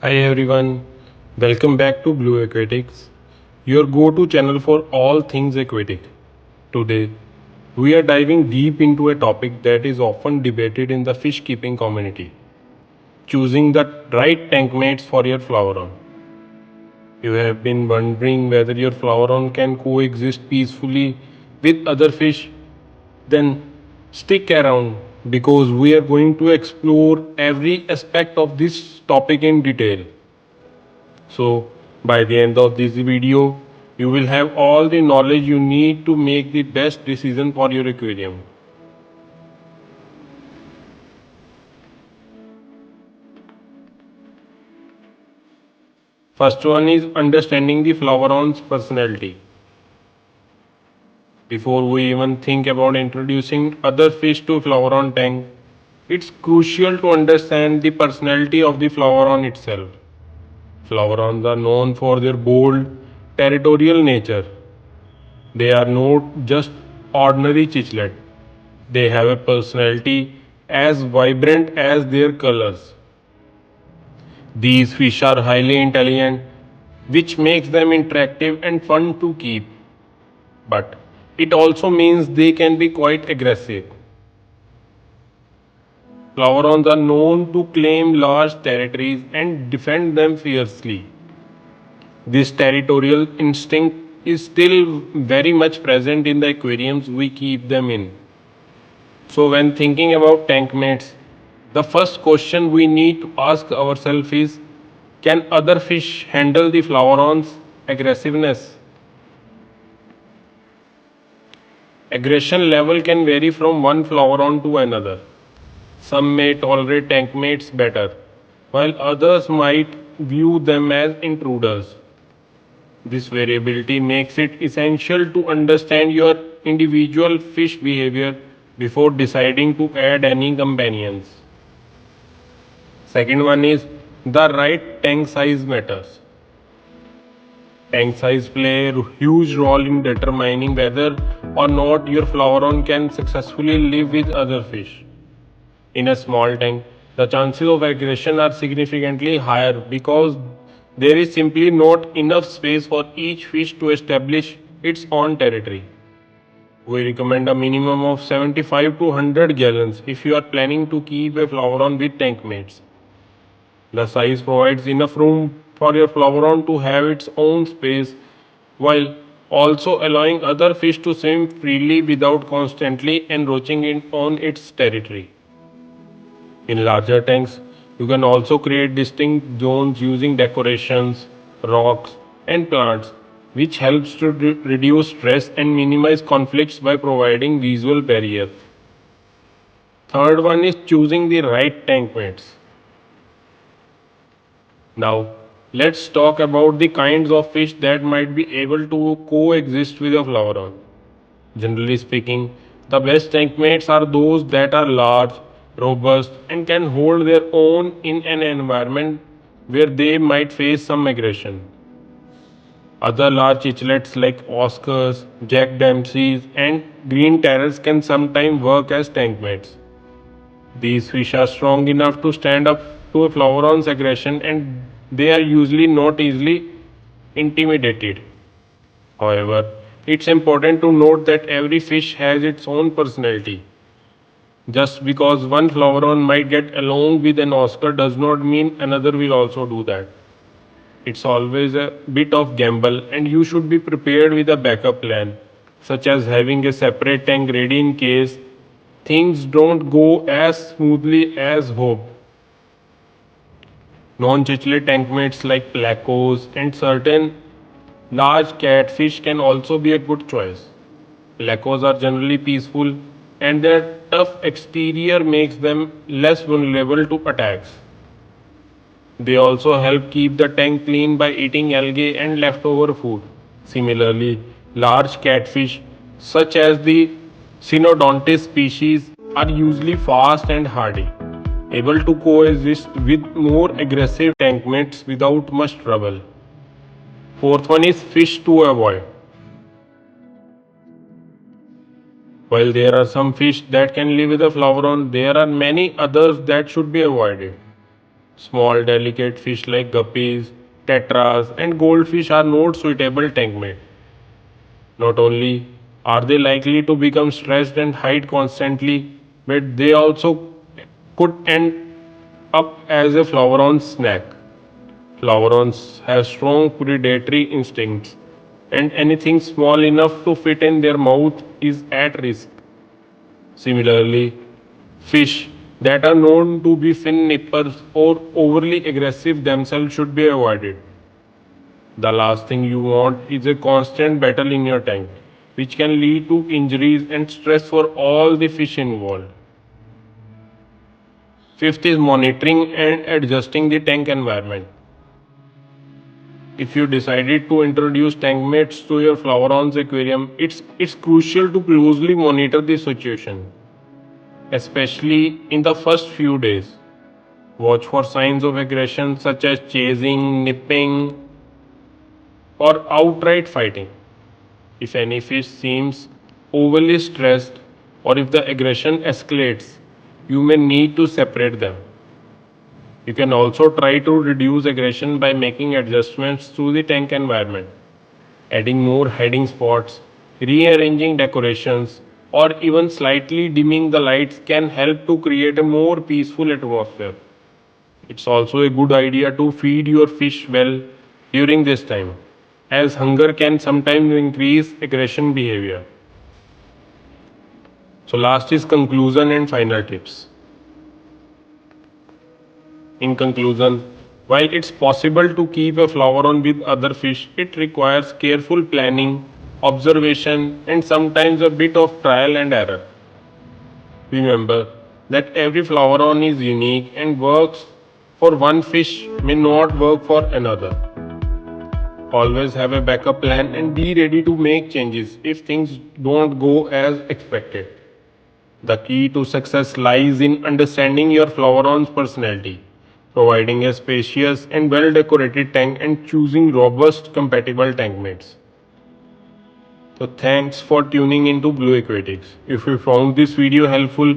Hi everyone, welcome back to Blue Aquatics, your go-to channel for all things aquatic. Today, we are diving deep into a topic that is often debated in the fish keeping community: choosing the right tank mates for your flowerhorn. You have been wondering whether your flowerhorn can coexist peacefully with other fish? Then stick around because we are going to explore every aspect of this topic in detail. So, by the end of this video, you will have all the knowledge you need to make the best decision for your aquarium. First one is understanding the flowerhorn's personality. Before we even think about introducing other fish to flowerhorn tank, it's crucial to understand the personality of the flowerhorn itself. Flowerhorns are known for their bold, territorial nature. They are not just ordinary chiclet. They have a personality as vibrant as their colors. These fish are highly intelligent, which makes them interactive and fun to keep. But it also means they can be quite aggressive. Flowerhorns are known to claim large territories and defend them fiercely. This territorial instinct is still very much present in the aquariums we keep them in. So, when thinking about tank mates, the first question we need to ask ourselves is, can other fish handle the flowerhorn's aggressiveness? Aggression level can vary from one flowerhorn to another. Some may tolerate tank mates better, while others might view them as intruders. This variability makes it essential to understand your individual fish behavior before deciding to add any companions. Second one is the right tank size matters. Tank size play a huge role in determining whether or not your flowerhorn can successfully live with other fish. In a small tank, the chances of aggression are significantly higher because there is simply not enough space for each fish to establish its own territory. We recommend a minimum of 75 to 100 gallons if you are planning to keep a flowerhorn with tank mates. The size provides enough room for your flowerhorn to have its own space while also allowing other fish to swim freely without constantly encroaching on its territory. In larger tanks, you can also create distinct zones using decorations, rocks, and plants, which helps to reduce stress and minimize conflicts by providing visual barriers. Third one is choosing the right tank mates. Now, let's talk about the kinds of fish that might be able to coexist with a flowerhorn. Generally speaking, the best tank mates are those that are large, robust, and can hold their own in an environment where they might face some aggression. Other large cichlets like Oscars, Jack Dempseys, and green terrors can sometimes work as tank mates. These fish are strong enough to stand up to a flowerhorn's aggression and they are usually not easily intimidated. However, it's important to note that every fish has its own personality. Just because one flowerhorn might get along with an Oscar does not mean another will also do that. It's always a bit of gamble and you should be prepared with a backup plan, such as having a separate tank ready in case things don't go as smoothly as hoped. Non-chiclet tank mates like placos and certain large catfish can also be a good choice. Placos are generally peaceful and their tough exterior makes them less vulnerable to attacks. They also help keep the tank clean by eating algae and leftover food. Similarly, large catfish, such as the Synodontis species, are usually fast and hardy, able to coexist with more aggressive tank mates without much trouble. Fourth one is fish to avoid. While there are some fish that can live with a flower on, there are many others that should be avoided. Small delicate fish like guppies, tetras and goldfish are not suitable tankmate. Not only are they likely to become stressed and hide constantly, but they also could end up as a flower snack. Flowerhorns have strong predatory instincts, and anything small enough to fit in their mouth is at risk. Similarly, fish that are known to be fin nippers or overly aggressive themselves should be avoided. The last thing you want is a constant battle in your tank, which can lead to injuries and stress for all the fish involved. Fifth is monitoring and adjusting the tank environment. If you decided to introduce tankmates to your flowerhorns aquarium, it's crucial to closely monitor the situation, especially in the first few days. Watch for signs of aggression such as chasing, nipping, or outright fighting. If any fish seems overly stressed or if the aggression escalates, you may need to separate them. You can also try to reduce aggression by making adjustments to the tank environment, adding more hiding spots, rearranging decorations, or even slightly dimming the lights can help to create a more peaceful atmosphere. It's also a good idea to feed your fish well during this time, as hunger can sometimes increase aggression behavior. So, last is conclusion and final tips. In conclusion, while it's possible to keep a flower on with other fish, it requires careful planning, observation, and sometimes a bit of trial and error. Remember that every flower on is unique and works for one fish may not work for another. Always have a backup plan and be ready to make changes if things don't go as expected. The key to success lies in understanding your flower-on's personality, providing a spacious and well-decorated tank and choosing robust compatible tank mates. So thanks for tuning into Blue Aquatics. If you found this video helpful,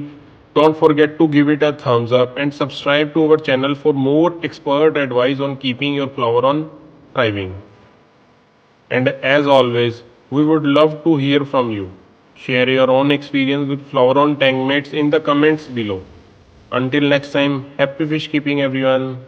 don't forget to give it a thumbs up and subscribe to our channel for more expert advice on keeping your flower on thriving. And as always, we would love to hear from you. Share your own experience with flower on tank mates in the comments below. Until next time, happy fish keeping everyone.